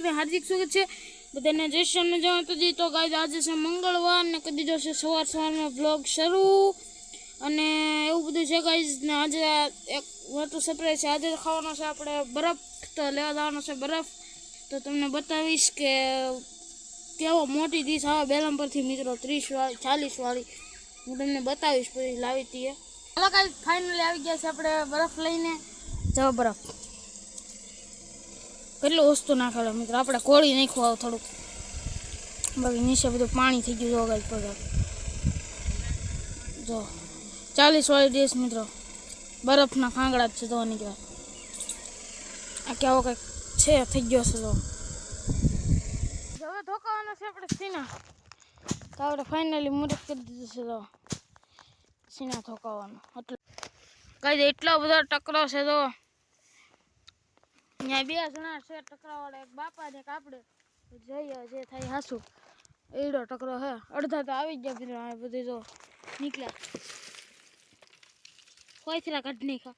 હાર્દિક સ્વાગત છે બધાને જય શ્રી રામ જમાતાજી। તો ગાઈસ આજે છે મંગળવાર ને કરી દીધો છે સવારમાં બ્લોગ શરૂ અને એવું બધું છે ગાઈસ ને આજે એક મોટું સરપ્રાઈઝ છે। આજે ખાવાનો છે આપણે બરફ, તો લેવા જવાનો છે બરફ। તો તમને બતાવીશ કે કેવો મોટી ડીશ આવે બેલમ પરથી મિત્રો 30 વાળી 40 વાળી હું તમને બતાવીશ પછી લાવી હતી। હાલો ગાઈસ ફાઇનલી આવી ગયા છે આપણે બરફ લઈને। જાવ બરફ કેટલું વસ્તુ નાખેલો મિત્રો, આપણે કોળી નાખ્યું આવ થોડુંક, બાકી નીચે બધું પાણી થઈ ગયું। જો ગાઈસ પગાર જો 40 વાળી ડીશ મિત્રો, બરફના ખાંગડા જ છે તો નીકળ્યા। આ કેવો કંઈક છે થઈ ગયો છે તો હવે ધોકાવાનો છે આપણે સીના। તો આપણે ફાઇનલી મુહૂર્ત કરી દીધું છે તો સીના ધોકાવાનો એટલે ગાઈસ એટલો બધો ટકરો છે તો અહીંયા 2 જણા છે ટકરાવાળા, એક બાપા ને એક આપણે જોઈએ જે થાય હાસું। એડો ટકરો હે, અડધા તો આવી ગયા મિત્રો, આ બધી તો નીકળ્યા કોઈ થરા કાઢ નાખા।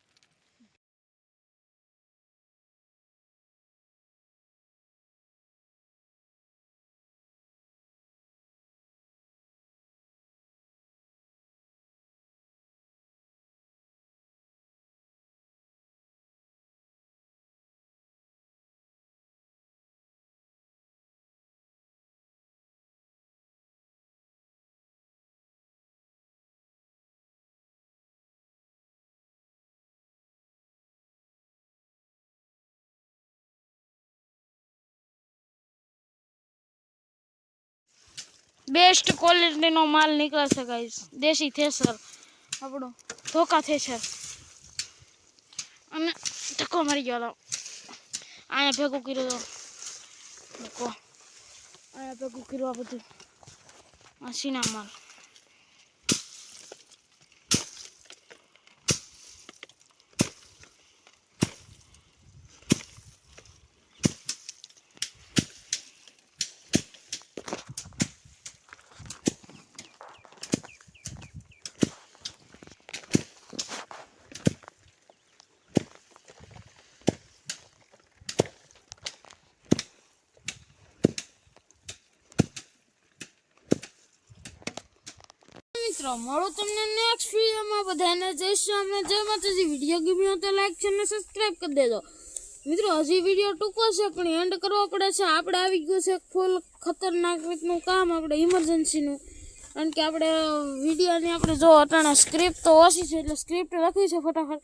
बेस्ट क्वालिटी नो माल निकले છે गाइस, देसी थेसर આપણો ધોકા થેસર અને ધક્કો મારી ગયો। આયા ભેગું કર્યું તો ધક્કો, આયા ભેગું કર્યું આ બધું આ સીના માલ। મિત્રો મળો તમને નેક્સ્ટ વિડીયોમાં, બધાને જય શ્રી રામ ને જય માતાજી। વિડીયો ગમ્યો તો લાઈક છે ને સબસ્ક્રાઇબ કરી દેજો મિત્રો। હજી વિડીયો ટૂંકો છે પણ એન્ડ કરવો પડે છે, આપણે આવી ગયું છે ફૂલ ખતરનાક રીતનું કામ, આપણે ઇમરજન્સીનું, કારણ કે આપણે વિડીયોની આપણે જો અટાણે સ્ક્રિપ્ટ તો ઓછી છે એટલે સ્ક્રિપ્ટ લખવી છે ફટાફટ,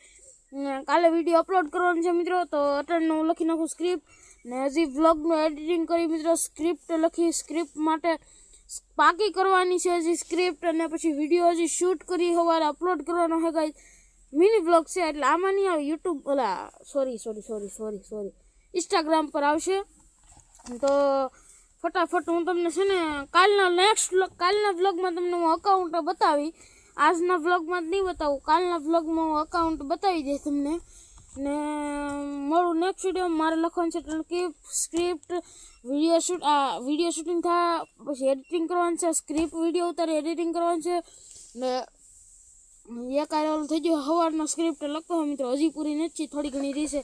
કાલે વિડીયો અપલોડ કરવાનો છે મિત્રો, તો અટાણે હું લખી નાખું સ્ક્રિપ્ટ ને હજી વ્લોગનું એડિટિંગ કરી મિત્રો, સ્ક્રિપ્ટ લખી, સ્ક્રિપ્ટ માટે પાકી કરવાની છે હજી સ્ક્રિપ્ટ, અને પછી વિડીયો હજી શૂટ કરી સવારે અપલોડ કરવાનો છે ગાઈસ। મિની બ્લોગ છે એટલે આમાં નહીં આવે, યુટ્યુબ ઓલા સોરી ઇન્સ્ટાગ્રામ પર આવશે। તો ફટાફટ હું તમને છે ને કાલના વ્લોગમાં તમને હું અકાઉન્ટ બતાવી, આજના વ્લોગમાં જ નહીં બતાવું, કાલના વ્લોગમાં હું અકાઉન્ટ બતાવી દઈશ તમને। ને મારું નેક્સ્ટ વિડીયો મારે લખવાનું છે કે સ્ક્રિપ્ટ વિડીયો શૂટિંગ થાય પછી એડિટિંગ કરવાનું છે, સ્ક્રિપ્ટ વિડીયો ઉતારી એડિટિંગ કરવાનું છે ને એક આયોલ થઈ ગયો સવારનો સ્ક્રિપ્ટ લખતો હોય મિત્રો, હજી પૂરી નથી થોડી ઘણી રહી છે।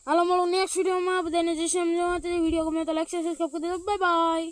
હાલો મળું નેક્સ્ટ વિડીયોમાં, બધાને જય શ્રી રામ જય માતાજી। વિડીયો ગમે તો લાઈક સબસ્ક્રાઇબ કરી દેજો, બાય બાય।